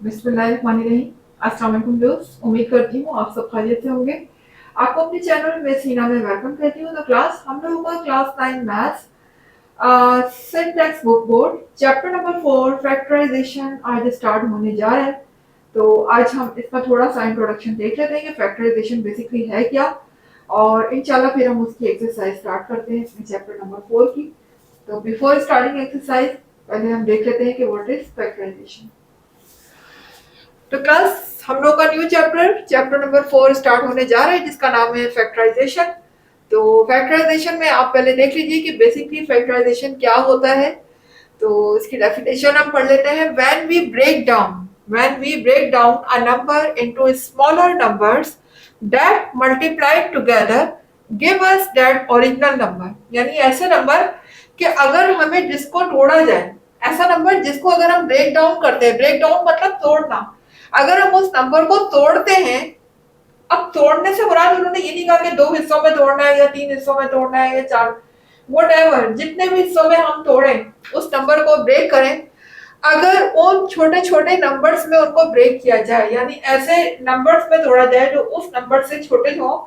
बिस्मिल्लाहिर्रहमानिर्रहीम। अस्सलाम वालेकुम दोस्त, उम्मीद करती हूँ आप सब खैरियत से होंगे। आपको अपने चैनल में सीना में वेलकम कहती हूँ। तो क्लास हम लोगों का class 9 maths syntax book board chapter number 4 factorisation आज स्टार्ट होने जा रहा है। तो आज हम इसका थोड़ा सा इंट्रोडक्शन देख लेते हैं कि फैक्टराइजेशन बेसिकली है क्या, और इंशाल्लाह फिर हम उसकी एक्सरसाइज स्टार्ट करते हैं इसमें चैप्टर नंबर 4 की। तो बिफोर स्टार्टिंग एक्सरसाइज पहले हम देख लेते हैं कि व्हाट इज फैक्टराइजेशन। तो क्लास हम लोग का न्यू चैप्टर नंबर 4 स्टार्ट होने जा रहा है जिसका नाम है फैक्टराइजेशन। तो फैक्टराइजेशन में आप पहले देख लीजिए कि बेसिकली फैक्टराइजेशन क्या होता है। तो इसकी डेफिनेशन हम पढ़ लेते हैं। When we break down a number into smaller numbers that multiplied together give us that original number. यानी ऐसे नंबर कि अगर हमें जिसको तोड़ा जाए, ऐसा नंबर जिसको अगर हम ब्रेक डाउन करते हैं, ब्रेक डाउन मतलब तोड़ना, अगर हम उस नंबर को तोड़ते हैं। अब तोड़ने से मुराद उन्होंने ये नहीं कहा कि 2 हिस्सों में तोड़ना है या 3 हिस्सों में तोड़ना है या 4, व्हाटएवर, जितने भी हिस्सों में हम तोड़ें उस नंबर को ब्रेक करें। अगर उन छोटे छोटे नंबर्स में उनको ब्रेक किया जाए, यानी ऐसे नंबर्स में तोड़ा जाए जो उस नंबर से छोटे हों,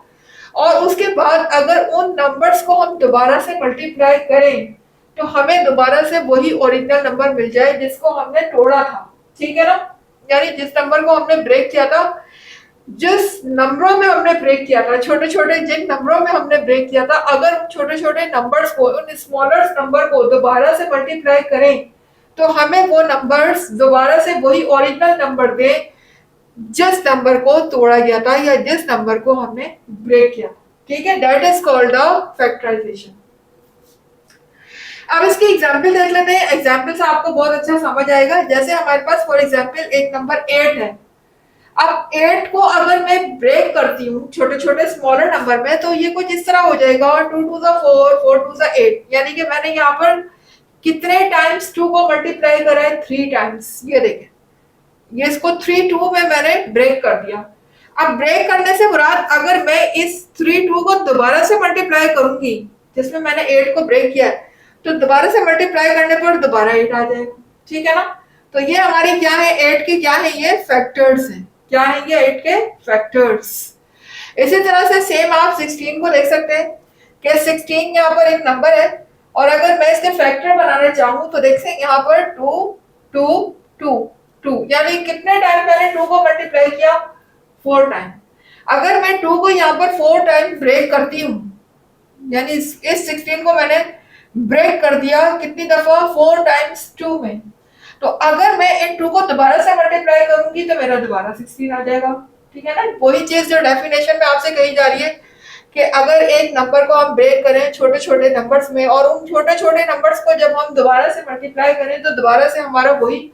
और उसके बाद अगर उन नंबर्स को हम दोबारा से मल्टीप्लाई करें तो हमें दोबारा से वही ओरिजिनल नंबर मिल जाए जिसको हमने तोड़ा था। ठीक है ना? यानी जिस नंबर को हमने ब्रेक किया था, जिस नंबरों में हमने ब्रेक किया था, छोटे छोटे जिन नंबरों में हमने ब्रेक किया था, अगर उन छोटे छोटे नंबर्स को, उन स्मॉलर नंबर को दोबारा से मल्टीप्लाई करें तो हमें वो नंबर्स दोबारा से वही ओरिजिनल नंबर दें जिस नंबर को तोड़ा गया था या जिस नंबर को हमने ब्रेक किया। ठीक है, that is called the factorisation. अब इसकी एग्जाम्पल देख लेते हैं। एग्जाम्पल से आपको बहुत अच्छा समझ आएगा। जैसे हमारे पास फॉर एग्जाम्पल एक नंबर 8 है। अब 8 को अगर मैं ब्रेक करती हूँ छोटे छोटे स्मॉलर नंबर में, तो ये कुछ इस तरह हो जाएगा 2 टू द 4, 4 टू द 8। यानी कि मैंने यहाँ पर कितने टाइम्स 2 को मल्टीप्लाई करा है? 3 टाइम्स। ये देखें, ये इसको 3 2 में मैंने ब्रेक कर दिया। अब ब्रेक करने से मुराद अगर मैं इस 3 2 को दोबारा से मल्टीप्लाई करूंगी जिसमें मैंने 8 को ब्रेक किया है, तो दोबारा से मल्टीप्लाई करने पर दोबारा 8 आ जाएगा। ठीक है ना? तो ये हमारी क्या है? 8 के क्या है? ये फैक्टर्स हैं। क्या है ये? 8 के फैक्टर्स। इसी तरह से सेम आप 16 को देख सकते हैं कि 16 यहाँ पर एक नंबर है, और अगर मैं इसके फैक्टर बनाना चाहूँ तो देख सकते यहाँ पर 2 2 2 2, यानी कितने टाइम मैंने 2 को मल्टीप्लाई किया? 4 टाइम। अगर मैं 2 को यहाँ पर 4 टाइम ब्रेक करती हूँ, यानी इस 16 को मैंने ब्रेक कर दिया कितनी दफा? 4 टाइम्स 2 में। तो अगर मैं इन 2 को दोबारा से मल्टीप्लाई करूंगी तो मेरा दोबारा 16 आ जाएगा। ठीक है ना? वही चीज जो डेफिनेशन में आपसे कही जा रही है कि अगर एक नंबर को हम ब्रेक करें छोटे छोटे नंबर्स में, और उन छोटे छोटे नंबर्स को जब हम दोबारा से मल्टीप्लाई करें तो दोबारा से हमारा वही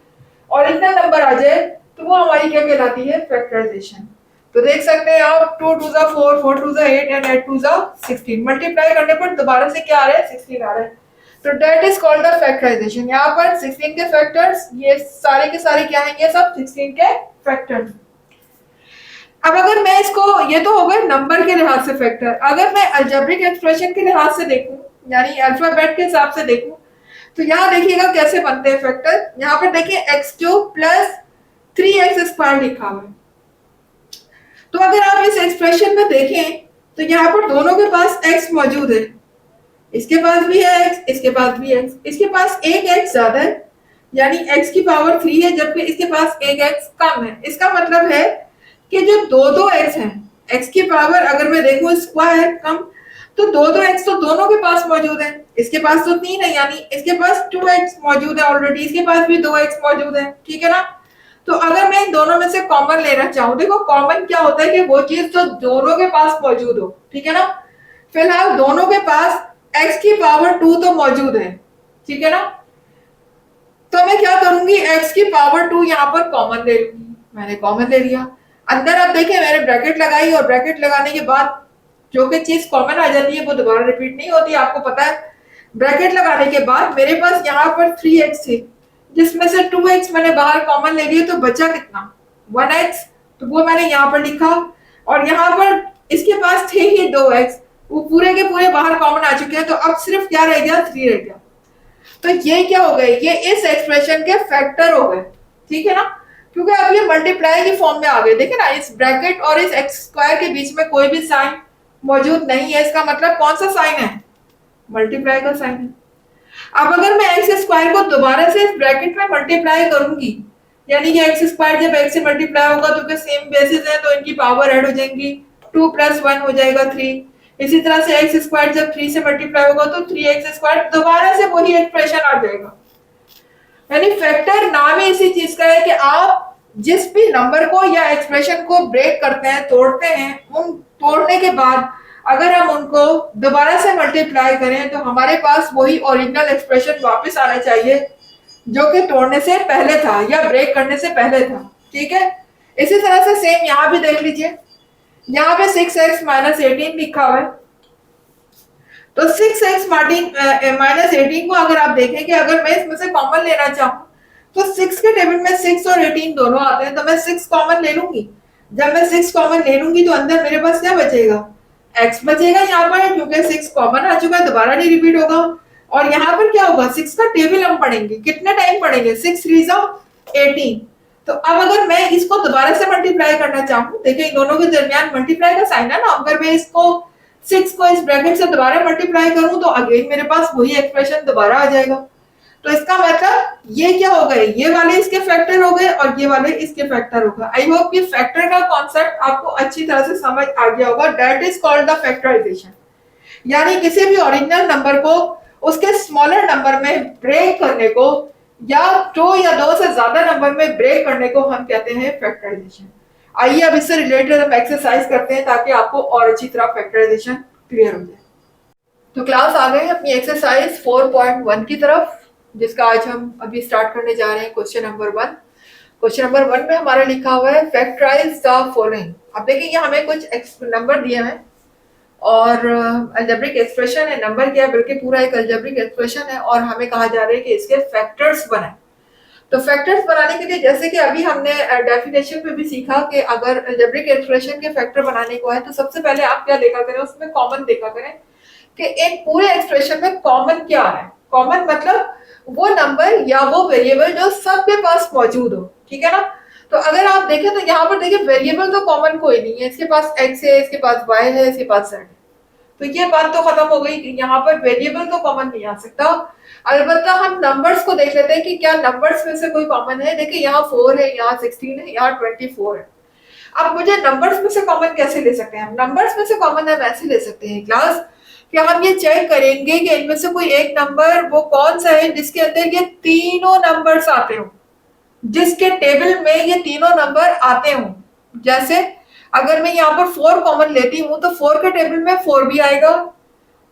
ओरिजिनल नंबर आ जाए, तो वो हमारी क्या कहलाती है? फैक्टराइजेशन। तो देख सकते हैं आप 2 to the 4, 4 to the 8 and 8 to the 16 multiply करने पर दोबारा से क्या आ रहा है? 16 आ रहा है। तो that is called the factorisation. यहाँ पर 16 के फैक्टर्स, ये सारे के सारे क्या है? ये सब 16 के फैक्टर्स। अब अगर मैं इसको, ये तो हो गए नंबर के लिहाज से फैक्टर, अगर मैं अलजेब्रिक एक्सप्रेशन के लिहाज से देखूं, यानी अल्फाबेट के हिसाब से देखूं, तो यहाँ देखिएगा कैसे बनते हैं फैक्टर। यहाँ पर देखिए x3 प्लस 3x² लिखा हुआ है। तो अगर आप इस एक्सप्रेशन में देखें तो यहाँ पर दोनों के पास x मौजूद है। इसके पास भी है x, इसके पास भी है x। इसके पास एक x ज्यादा है, यानी x की पावर 3 है, जबकि इसके पास एक x कम है। इसका मतलब है कि जो दो x हैं, x की पावर अगर मैं देखूं स्क्वायर कम, तो दो x तो दोनों के पास मौजूद है। इसके पास तो 3 है, यानी इसके पास 2x मौजूद है ऑलरेडी, इसके पास भी 2x मौजूद है। ठीक है ना? तो अगर मैं इन दोनों में से कॉमन लेना चाहूं, देखो कॉमन क्या होता है कि वो चीज जो दोनों के पास मौजूद हो। ठीक है ना? फिलहाल दोनों के पास x की पावर 2 तो मौजूद है। ठीक है ना? तो मैं क्या करूंगी? x की पावर 2 यहाँ पर कॉमन ले लूंगी। मैंने कॉमन ले लिया। अंदर आप देखिए मैंने ब्रैकेट लगाई, और ब्रैकेट लगाने के बाद जो कि चीज कॉमन आ जाती है वो दोबारा रिपीट नहीं होती, आपको पता है। ब्रैकेट लगाने के बाद मेरे पास यहाँ पर 3x थी, जिसमें से 2x मैंने बाहर कॉमन ले लिया, तो बचा कितना? 1x। तो वो मैंने यहाँ पर लिखा, और यहाँ पर इसके पास थे ही 2x, वो पूरे के पूरे बाहर कॉमन आ चुके हैं। तो अब सिर्फ क्या रह गया? 3 रह गया। तो ये क्या हो गए? ये इस एक्सप्रेशन के फैक्टर हो गए। ठीक है ना? क्योंकि अब ये मल्टीप्लाई की फॉर्म में आ गए। देखिए ना, इस ब्रैकेट और इस एक्स स्क्वायर के बीच में कोई भी साइन मौजूद नहीं है, इसका मतलब कौन सा साइन है, मल्टीप्लाई का साइन है। अब अगर मैं एक्स स्क्वायर को दोबारा से इस ब्रैकेट में मल्टीप्लाई करूंगी, यानी कि एक्स स्क्वायर जब एक्स से मल्टीप्लाई होगा तो सेम बेसिस है तो इनकी पावर ऐड हो जाएंगी, 2 + 1 हो जाएगा 3। इसी तरह से एक्स स्क्वायर जब 3 से मल्टीप्लाई होगा तो 3x स्क्वायर, दोबारा से वही एक्सप्रेशन आ जाएगा। यानी फैक्टर नाम ही इसी चीज का है कि आप जिस भी नंबर को या एक्सप्रेशन को ब्रेक करते हैं, तोड़ते हैं, उन तोड़ने के बाद अगर हम उनको दोबारा से मल्टीप्लाई करें तो हमारे पास वही ओरिजिनल एक्सप्रेशन वापस आना चाहिए जो कि तोड़ने से पहले था या ब्रेक करने से पहले था। ठीक है, इसी तरह से सेम यहाँ भी देख लीजिए, यहाँ पे 6x - 18 लिखा हुआ है। तो 6x - 18 को अगर आप देखें कि अगर मैं इसमें से कॉमन लेना चाहूँ तो 6 के टेबल में 6 और 18 दोनों आते हैं, तो मैं 6 कॉमन ले लूंगी। जब मैं 6 कॉमन ले लूंगी तो अंदर मेरे पास क्या बचेगा, x बचेगा यहाँ पर, क्योंकि 6 कॉमन आ चुका है, दोबारा नहीं रिपीट होगा। और यहाँ पर क्या होगा, 6 का टेबल हम पढ़ेंगे, कितने टाइम पढ़ेंगे, 6 3 18। तो अब अगर मैं इसको दोबारा से मल्टीप्लाई करना चाहूँ, देखिए इन दोनों के दरमियान मल्टीप्लाई का साइन है ना, अगर मैं इसको 6 को इस ब्रैकेट से दोबारा मल्टीप्लाई करूं तो अगेन मेरे पास वही एक्सप्रेशन दोबारा आ जाएगा। तो इसका मतलब ये क्या हो गए, ये वाले इसके फैक्टर हो गए और ये वाले इसके फैक्टर हो गए। आई होप ये फैक्टर का कॉन्सेप्ट आपको अच्छी तरह से समझ आ गया होगा। That is called the factorisation, यानी किसी भी ओरिजिनल नंबर को उसके स्मॉलर नंबर में ब्रेक करने को या 2 या 2 से ज्यादा नंबर में ब्रेक करने को हम कहते हैं फैक्टराइजेशन। आइए अब इससे रिलेटेड हम एक्सरसाइज करते हैं ताकि आपको और अच्छी तरह फैक्टराइजेशन क्लियर हो जाए। तो क्लास आ गए अपनी एक्सरसाइज 4.1 की तरफ, जिसका आज हम अभी स्टार्ट करने जा रहे हैं। क्वेश्चन नंबर 1, क्वेश्चन नंबर 1 में हमारा लिखा हुआ है फैक्टराइज द फॉलोइंग। अब देखिए हमें कुछ नंबर दिए हैं और अलजेब्रिक एक्सप्रेशन है, नंबर क्या है बल्कि पूरा एक अलजेब्रिक एक्सप्रेशन है और हमें कहा जा रहा है कि इसके फैक्टर्स बनाएं। तो फैक्टर्स बनाने के लिए जैसे कि अभी हमने डेफिनेशन में भी सीखा कि अगर अलजेब्रिक एक्सप्रेशन के फैक्टर बनाने को है तो सबसे पहले आप क्या देखा करें, उसमें कॉमन देखा करें कि एक पूरे एक्सप्रेशन में कॉमन क्या है। कॉमन मतलब वो नंबर या वो वेरिएबल जो सबके पास मौजूद हो, ठीक है ना। तो अगर आप देखें तो यहाँ पर देखिए वेरिएबल तो कॉमन कोई नहीं है, इसके पास x है, इसके पास y है, इसके पास z है। तो ये बात तो खत्म हो गई कि यहाँ पर वेरिएबल तो कॉमन नहीं आ सकता। अलबत्ता हम नंबर्स को देख लेते हैं कि क्या नंबर्स में से कोई कॉमन है। देखिए यहाँ 4 है, यहाँ 16 है, यहाँ 24 है। अब मुझे नंबर्स में से कॉमन कैसे ले सकते हैं, नंबर्स में से कॉमन हम ऐसे ले सकते हैं क्लास कि हम ये चेक करेंगे कि इनमें से कोई एक नंबर वो कौन सा है जिसके अंदर ये तीनों नंबर्स आते हो, जिसके टेबल में ये तीनों नंबर आते हो। जैसे अगर मैं यहाँ पर 4 कॉमन लेती हूँ तो 4 के टेबल में 4 भी आएगा,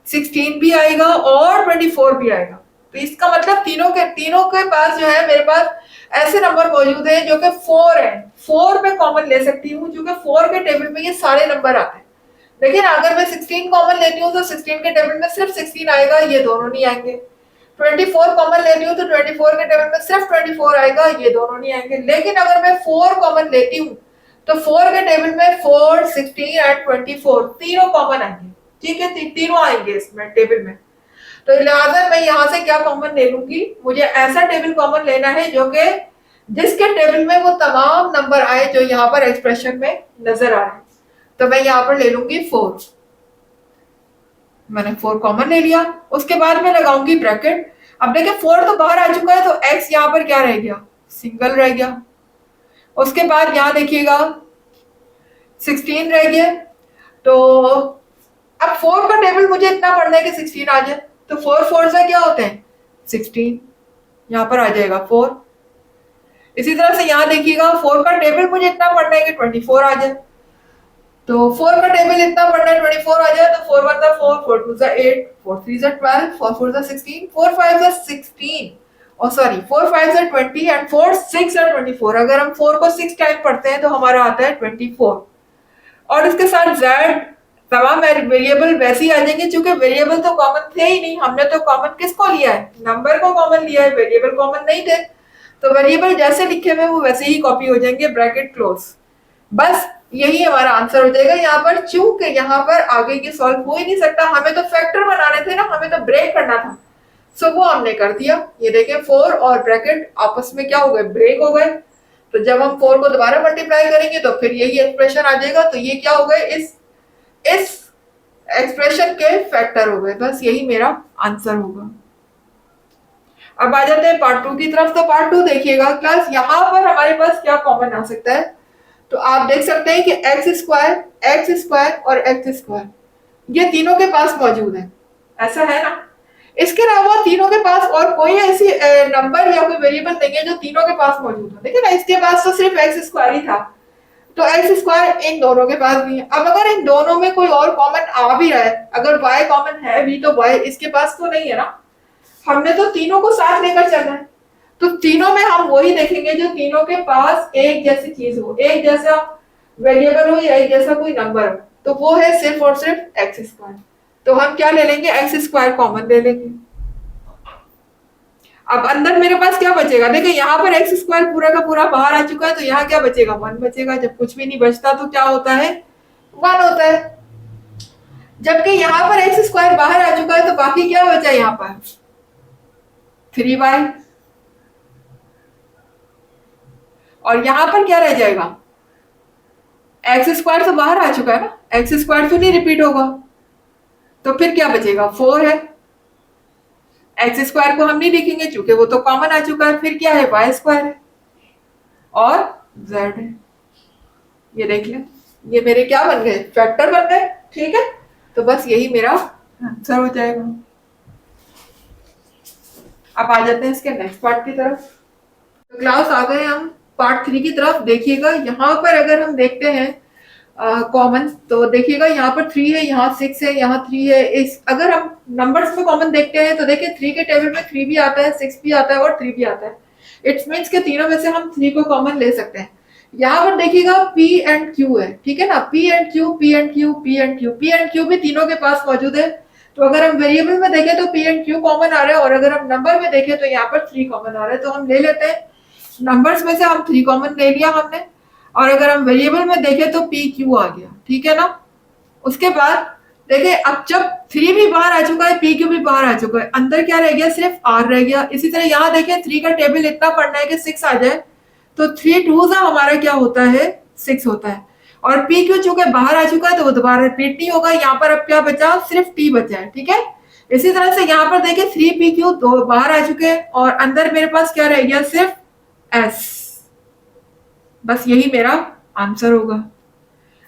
16 भी आएगा और 24 भी आएगा। तो इसका मतलब तीनों के पास जो है मेरे पास ऐसे नंबर मौजूद है जो कि 4 है। 4 में कॉमन ले सकती हूँ क्योंकि 4 के टेबल में ये सारे नंबर आते हैं। लेकिन अगर मैं 16 कॉमन लेती हूँ तो 16 के टेबल में सिर्फ 16 आएगा, ये दोनों नहीं आएंगे। 24 कॉमन लेती हूँ तो 24 के टेबल में सिर्फ 24 आएगा, ये दोनों नहीं आएंगे। लेकिन अगर मैं 4 कॉमन लेती हूँ तो 4 के टेबल में 4, 16 एंड 24 तीनों कॉमन आएंगे, ठीक है, तीनों आएंगे इसमें टेबल में। तो लिहाजा मैं यहाँ से क्या कॉमन ले लूंगी, मुझे ऐसा टेबल कॉमन लेना है जो कि जिसके टेबल में वो तमाम नंबर आए जो यहाँ पर एक्सप्रेशन में नजर आ रहे हैं। तो मैं यहाँ पर ले लूंगी 4, मैंने 4 कॉमन ले लिया। उसके बाद मैं लगाऊंगी ब्रैकेट। अब देखिए 4 तो बाहर आ चुका है तो x यहाँ पर क्या रह गया, सिंगल रह गया। उसके बाद यहाँ देखिएगा 16 रह गया। तो अब 4 का टेबल मुझे इतना पढ़ना है कि 16 आ जाए, तो 4 4 से क्या होते हैं 16, यहाँ पर आ जाएगा 4। इसी तरह से यहाँ देखिएगा 4 का टेबल मुझे इतना पढ़ना है कि 24 आ जाए। तो 4 का टेबल इतना पढ़ना है 24 आ जाए, तो 4 1 4, 4 2 8, 4 3 12, 4 4 16, 4 5 16, और सॉरी 4 5 20 एंड 4 6 24। अगर हम 4 को 6 टाइम पढ़ते हैं तो हमारा आता है 24। और इसके साथ z तमाम वेरिएबल वैसे ही आ जाएंगे, क्योंकि वेरिएबल तो कॉमन थे ही नहीं। हमने तो कॉमन किसको लिया है, नंबर को कॉमन लिया है, वेरिएबल कॉमन नहीं थे। तो वेरिएबल जैसे लिखे हुए वो वैसे ही कॉपी हो जाएंगे, ब्रैकेट क्लोज। बस यही हमारा आंसर हो जाएगा यहाँ पर। चूंकि यहाँ पर आगे की सॉल्व हो ही नहीं सकता, हमें तो फैक्टर बनाने थे ना, हमें तो ब्रेक करना था, सो वो हमने कर दिया। ये देखें 4 और ब्रैकेट आपस में क्या हो गए, ब्रेक हो गए। तो जब हम 4 को दोबारा मल्टीप्लाई करेंगे तो फिर यही एक्सप्रेशन आ जाएगा। तो ये क्या हो गए, इस एक्सप्रेशन के फैक्टर हो गए। बस यही मेरा आंसर होगा। अब आ जाते हैं पार्ट 2 की तरफ। तो पार्ट 2 देखिएगा क्लास, यहाँ पर हमारे पास क्या कॉमन आ सकता है। तो आप देख सकते हैं कि एक्स स्क्वायर और एक्स स्क्वायर ये तीनों के पास मौजूद है, ऐसा है ना। इसके अलावा तीनों के पास और कोई ऐसी नंबर या कोई वेरिएबल नहीं है जो तीनों के पास मौजूद हो। देखिए ना, इसके पास तो सिर्फ एक्स स्क्वायर ही था, तो एक्स स्क्वायर इन दोनों के पास भी है। अब अगर इन दोनों में कोई और कॉमन आ भी रहा है, अगर y कॉमन है भी, तो y इसके पास तो नहीं है ना। हमने तो तीनों को साथ लेकर चलना है, तो तीनों में हम वही देखेंगे जो तीनों के पास एक जैसी चीज हो, एक जैसा वेरिएबल हो या एक जैसा कोई नंबर हो। तो वो है सिर्फ और सिर्फ एक्स स्क्वायर। तो हम क्या ले लेंगे, एक्स स्क्वायर कॉमन ले लेंगे। अब अंदर मेरे पास क्या बचेगा, देखिए यहाँ पर एक्स स्क्वायर पूरा का पूरा बाहर आ चुका है, तो यहाँ क्या बचेगा, 1 बचेगा। जब कुछ भी नहीं बचता तो क्या होता है, 1 होता है। जबकि यहाँ पर एक्स स्क्वायर बाहर आ चुका है, तो बाकी क्या बचा यहाँ पर, 3y। और यहाँ पर क्या रह जाएगा, एक्स स्क्वायर तो बाहर आ चुका है ना, एक्स स्क्वायर तो नहीं रिपीट होगा, तो फिर क्या बचेगा, 4 है। एक्स स्क्वायर को हम नहीं लिखेंगे क्योंकि वो तो कॉमन आ चुका है। फिर क्या है, वाई स्क्वायर है और जेड है। ये देख लें, ये मेरे क्या बन गए, फैक्टर बन गए। ठीक है, तो बस यही मेरा आंसर हो जाएगा। अब आ जाते हैं इसके नेक्स्ट पार्ट की तरफ। तो क्लास आ गए हम पार्ट 3 की तरफ। देखिएगा यहाँ पर अगर हम देखते हैं कॉमन, तो देखिएगा यहाँ पर 3 है, यहाँ 6 है, यहाँ 3 है। इस अगर हम नंबर्स में कॉमन देखते हैं तो देखिए 3 के टेबल में 3 भी आता है, 6 भी आता है और 3 भी आता है। इट्स मीन्स के तीनों में से हम 3 को कॉमन ले सकते हैं। यहाँ पर देखिएगा P एंड Q है, ठीक है ना, P and Q, P and Q, P and Q, P and Q भी तीनों के पास मौजूद है। तो अगर हम वेरिएबल में देखें तो P एंड Q कॉमन आ रहा है, और अगर हम नंबर में देखें तो यहाँ पर 3 कॉमन आ रहा है। तो हम ले लेते हैं, नंबर्स में से हम 3 कॉमन ले लिया हमने, और अगर हम वेरिएबल में देखें तो पी क्यू आ गया। ठीक है ना। उसके बाद देखिए, अब जब 3 भी बाहर आ चुका है, पी क्यू भी बाहर आ चुका है, अंदर क्या रह गया, सिर्फ आर रह गया। इसी तरह यहाँ देखिए 3 का टेबल इतना पढ़ना है कि 6 आ जाए, तो 3 2 हमारा क्या होता है, 6 होता है। और पी क्यू चूंकि बाहर आ चुका है तो वो दोबारा रिपीट नहीं होगा। यहाँ पर अब क्या बचा, सिर्फ टी बचा है। ठीक है, इसी तरह से यहाँ पर देखिए 3 पी क्यू दो बाहर आ चुके हैं, और अंदर मेरे पास क्या रह गया, सिर्फ एस। बस यही मेरा आंसर होगा।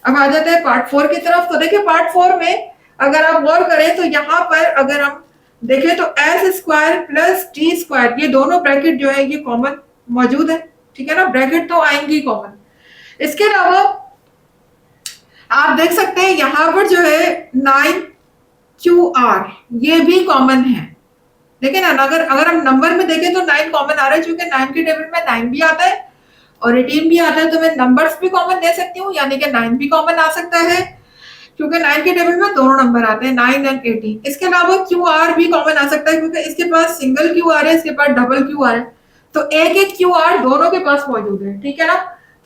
अब आ जाते हैं पार्ट 4 की तरफ। तो देखिए पार्ट 4 में अगर आप गौर करें तो यहाँ पर अगर हम देखें तो S square plus T square, ये दोनों ब्रैकेट जो है ये कॉमन मौजूद है। ठीक है ना, ब्रैकेट तो आएंगी कॉमन। इसके अलावा आप देख सकते हैं यहाँ पर जो है 9QR ये भी कॉमन है। देखिए ना, अगर हम नंबर में देखें तो 9 कॉमन आ रहा है, क्योंकि 9 के टेबल में 9 भी आता है और 18 भी आता है। तो मैं नंबर्स भी कॉमन ले सकती हूँ, यानी कि 9 भी कॉमन आ सकता है, क्योंकि 9 के टेबल में दोनों नंबर आते हैं, 9 एंड 18। इसके अलावा QR भी कॉमन आ सकता है, क्योंकि इसके पास सिंगल QR है, इसके पास डबल QR है, तो एक एक QR दोनों के पास मौजूद है। ठीक है ना,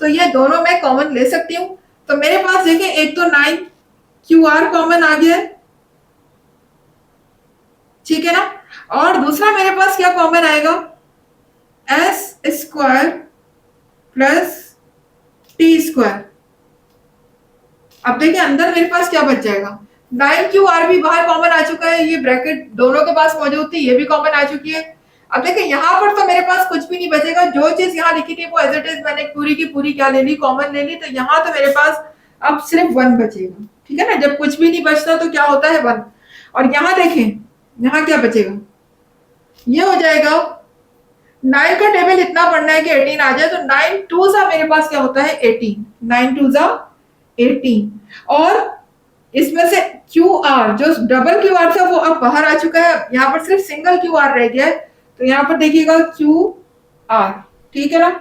तो ये दोनों मैं कॉमन ले सकती हूँ। तो मेरे पास देखिए एक तो 9QR कॉमन आ गया है, ठीक है ना, और दूसरा मेरे पास क्या कॉमन आएगा, S square plus T square. अब देखिए अंदर मेरे पास क्या बच जाएगा, 9QR भी बाहर कॉमन आ चुका है, ये ब्रैकेट दोनों के पास मौजूद थी, ये भी कॉमन आ चुकी है। अब देखिए यहाँ पर तो मेरे पास कुछ भी नहीं बचेगा, जो चीज यहाँ लिखी थी वो एज इट इज मैंने पूरी की पूरी क्या ले ली, कॉमन ले ली। तो यहाँ तो मेरे पास अब सिर्फ 1 बचेगा। ठीक है ना, जब कुछ भी नहीं बचता तो क्या होता है, 1। और यहाँ देखें, यहाँ क्या बचेगा, ये हो जाएगा 9 का टेबल इतना पढ़ना है कि 18 आ जाए, तो 9 2 मेरे पास क्या होता है, 18। 9 2 18। और इसमें से QR जो डबल QR था वो अब बाहर आ चुका है, यहाँ पर सिर्फ सिंगल QR रह गया है। तो यहाँ पर देखिएगा QR, ठीक है ना।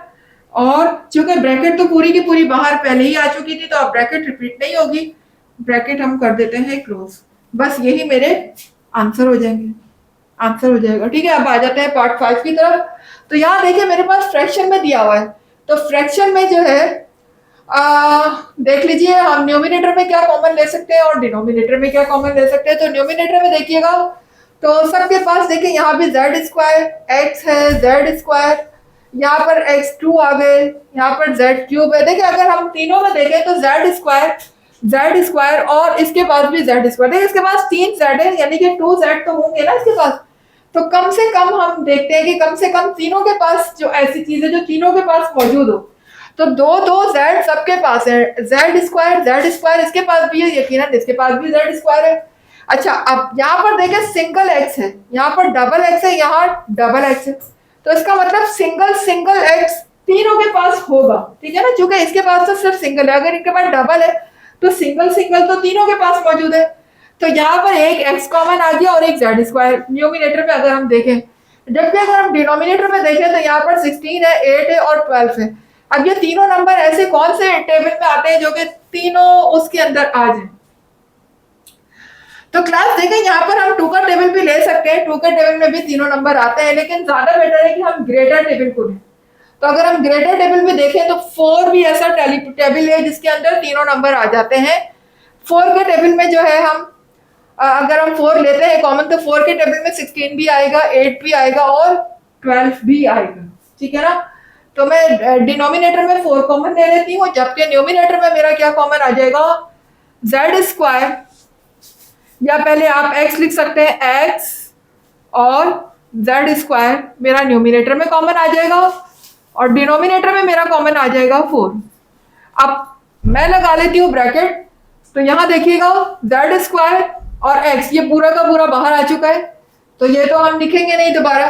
और चूंकि ब्रैकेट तो पूरी की पूरी बाहर पहले ही आ चुकी थी, तो अब ब्रैकेट रिपीट नहीं होगी, ब्रैकेट हम कर देते हैं क्लोज। बस यही मेरे आंसर हो जाएंगे, आंसर हो जाएगा। ठीक है, अब आ जाते हैं पार्ट 5 की तरफ। तो यहाँ देखिए मेरे पास फ्रैक्शन में दिया हुआ है, तो फ्रैक्शन में जो है देख लीजिए हम न्यूमिनेटर में क्या कॉमन ले सकते हैं और डिनोमिनेटर में क्या कॉमन ले सकते हैं। तो न्यूमिनेटर में देखिएगा तो सबके पास देखिए यहाँ भी जेड स्क्वायर एक्स है, जेड स्क्वायर यहाँ पर x2 आ गए, यहाँ पर z क्यूब है। देखिए अगर हम तीनों में देखें तो z स्क्वायर और इसके पास भी z स्क्वायर। देखिए इसके पास 3z है, यानी कि 2z तो होंगे ना इसके पास। तो कम से कम हम देखते हैं कि कम से कम तीनों के पास जो ऐसी चीज है जो तीनों के पास मौजूद हो। तो दो दो z सबके पास है, z स्क्वायर इसके पास भी है, यकीनन इसके पास भी z स्क्वायर है। अच्छा अब यहाँ पर देखें सिंगल x है, यहाँ पर डबल x है, यहाँ डबल x है। तो इसका मतलब सिंगल सिंगल x तीनों के पास होगा, ठीक है ना, क्योंकि इसके पास तो सिर्फ सिंगल है, अगर इनके पास डबल है तो सिंगल सिंगल तो तीनों के पास मौजूद है। तो यहाँ पर एक x कॉमन आ गया और एक z स्क्वायर न्यूमिनेटर पे अगर हम देखें। जबकि अगर हम डिनोमिनेटर में देखें तो यहाँ पर 16 है, 8 है और 12 है। अब ये तीनों नंबर ऐसे कौन से टेबल में आते हैं जो कि तीनों उसके अंदर आ जाए। तो क्लास देखें यहाँ पर हम टू का टेबल भी ले सकते हैं, टू के टेबल में भी तीनों नंबर आते हैं, लेकिन ज्यादा बेटर है कि हम ग्रेटर टेबल को लें। तो अगर हम ग्रेटर टेबल में देखें तो 4 भी ऐसा टेबल है जिसके अंदर तीनों नंबर आ जाते हैं। 4 के टेबल में जो है हम अगर हम 4 लेते हैं कॉमन तो 4 के टेबल में 16 भी आएगा, 8 भी आएगा और 12 भी आएगा, ठीक है ना। तो मैं डिनोमिनेटर में 4 कॉमन ले लेती हूँ, जबकि न्यूमिनेटर में मेरा क्या कॉमन आ जाएगा, z स्क्वायर, या पहले आप x लिख सकते हैं x और z स्क्वायर मेरा न्यूमिनेटर में कॉमन आ जाएगा और डिनोमिनेटर में मेरा कॉमन आ जाएगा 4। अब मैं लगा लेती हूँ ब्रैकेट, तो यहां देखिएगा z स्क्वायर और x ये पूरा का पूरा बाहर आ चुका है, तो ये तो हम लिखेंगे नहीं दोबारा।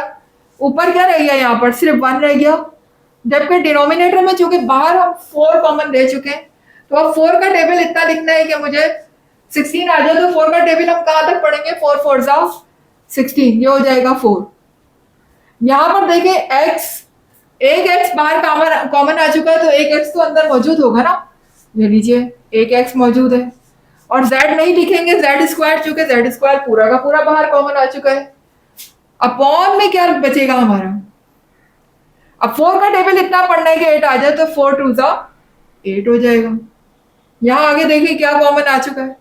ऊपर क्या रह गया, यहाँ पर सिर्फ 1 रह गया, जबकि डिनोमिनेटर में चूंकि बाहर हम 4 कॉमन ले चुके हैं। तो अब 4 का टेबल इतना लिखना है कि मुझे 16 आ जाए, तो 4 का टेबल हम कहां तक पढ़ेंगे, 4 4 जा 16, ये हो जाएगा 4। यहां पर देखें x, एक x बाहर कॉमन आ चुका है, तो एक x तो अंदर मौजूद होगा ना, ये लीजिए एक x मौजूद है। और z नहीं लिखेंगे, z स्क्वायर, चूंकि z स्क्वायर पूरा का पूरा बाहर कॉमन आ चुका है। अपॉन में क्या बचेगा हमारा, अब 4 का टेबल इतना पढ़ना है कि 8 आ जाए, तो 4 2 जा 8 हो जाएगा। यहां आगे देखिए क्या कॉमन आ चुका है,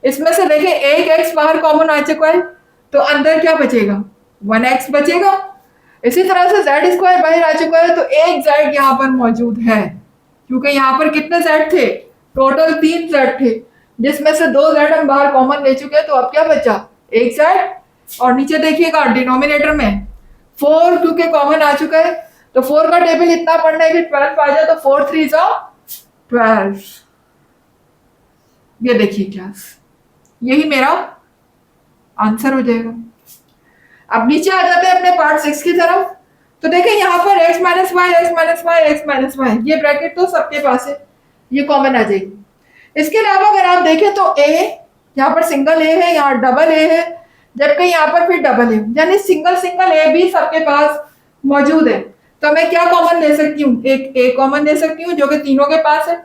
इसमें से देखिए एक x बाहर कॉमन आ चुका है, तो अंदर क्या बचेगा, 1x बचेगा। इसी तरह से z स्क्वायर बाहर आ चुका है, तो एक z यहाँ पर मौजूद है, क्योंकि यहाँ पर कितने z थे, टोटल 3 z थे, जिसमें से 2 z हम बाहर कॉमन ले चुके हैं। तो अब क्या बचा, एक z, और नीचे देखिएगा डिनोमिनेटर में 4 क्योंकि कॉमन आ चुका है, तो 4 का टेबल इतना पढ़ना है कि 12 आ जाए, तो 4 3 जा 12। ये देखिए क्लास, यही मेरा आंसर हो जाएगा। अब नीचे आ जाते हैं अपने पार्ट 6 की तरफ। तो देखें यहाँ पर x minus y, x minus y, x minus y, ये ब्रैकेट तो सबके पास है, ये कॉमन आ जाएगी। इसके अलावा अगर आप देखें तो a, यहाँ पर सिंगल a है, यहाँ डबल a है, जबकि यहाँ पर फिर डबल a, यानी सिंगल सिंगल a भी सबके पास मौजूद है। तो मैं क्या कॉमन ले सकती हूँ, एक a कॉमन ले सकती हूँ जो कि तीनों के पास है।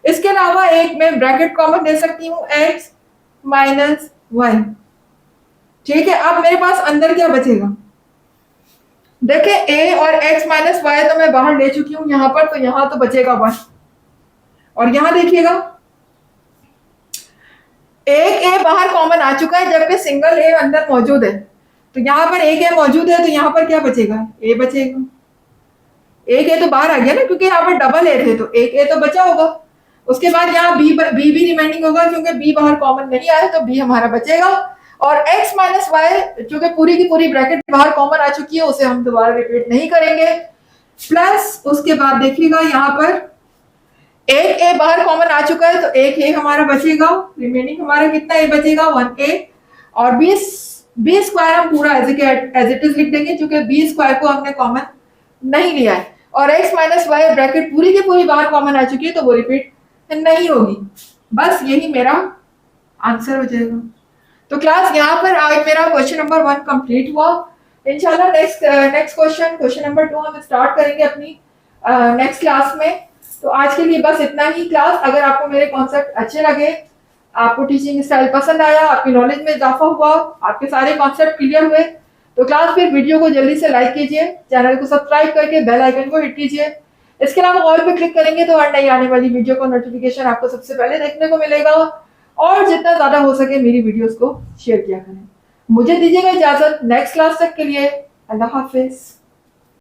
इसके अलावा एक मैं ब्रैकेट कॉमन ले सकती हूँ, x माइनस वाई, ठीक है। अब मेरे पास अंदर क्या बचेगा, देखिए a और x माइनस वाई तो मैं बाहर ले चुकी हूं यहाँ पर, तो यहाँ तो बचेगा 1। और यहाँ देखिएगा एक a बाहर कॉमन आ चुका है, जबकि सिंगल a अंदर मौजूद है। तो यहाँ पर एक a मौजूद है, तो यहाँ पर क्या बचेगा, a बचेगा। एक a तो बाहर आ गया ना, क्योंकि यहाँ पर डबल a थे, तो एक a तो बचा होगा। उसके बाद यहाँ b भी रिमेंडिंग होगा, क्योंकि b बाहर कॉमन नहीं आया, तो b हमारा बचेगा। और x माइनस वाई जो कि पूरी की पूरी ब्रैकेट बाहर कॉमन आ चुकी है, उसे हम दोबारा रिपीट नहीं करेंगे। प्लस उसके बाद देखिएगा यहाँ पर एक a बाहर कॉमन आ चुका है, तो एक a हमारा बचेगा, रिमेनिंग हमारा कितना a बचेगा, 1a। और b स्क्वायर हम पूरा एज इट इज लिख देंगे, क्योंकि b स्क्वायर को हमने कॉमन नहीं लिया है। और x माइनस वाई ब्रैकेट पूरी की पूरी बाहर कॉमन आ चुकी है, तो वो रिपीट नहीं होगी। बस यही मेरा आंसर हो जाएगा। तो क्लास यहाँ पर आज मेरा क्वेश्चन नंबर 1 कंप्लीट हुआ। इंशाल्लाह नेक्स्ट क्वेश्चन नंबर 2 हम स्टार्ट करेंगे अपनी नेक्स्ट क्लास में। तो आज के लिए बस इतना ही क्लास। अगर आपको मेरे कॉन्सेप्ट अच्छे लगे, आपको टीचिंग स्टाइल पसंद आया, आपकी नॉलेज में इजाफा हुआ, आपके सारे कॉन्सेप्ट क्लियर हुए, तो क्लास फिर वीडियो को जल्दी से लाइक कीजिए, चैनल को सब्सक्राइब करके बेल आइकन को हिट कीजिए। इसके अलावा ऑल पे क्लिक करेंगे तो हर नई आने वाली वीडियो का नोटिफिकेशन आपको सबसे पहले देखने को मिलेगा। और जितना ज्यादा हो सके मेरी वीडियोस को शेयर किया करें। मुझे दीजिएगा इजाजत नेक्स्ट क्लास तक के लिए। अल्लाह हाफिज।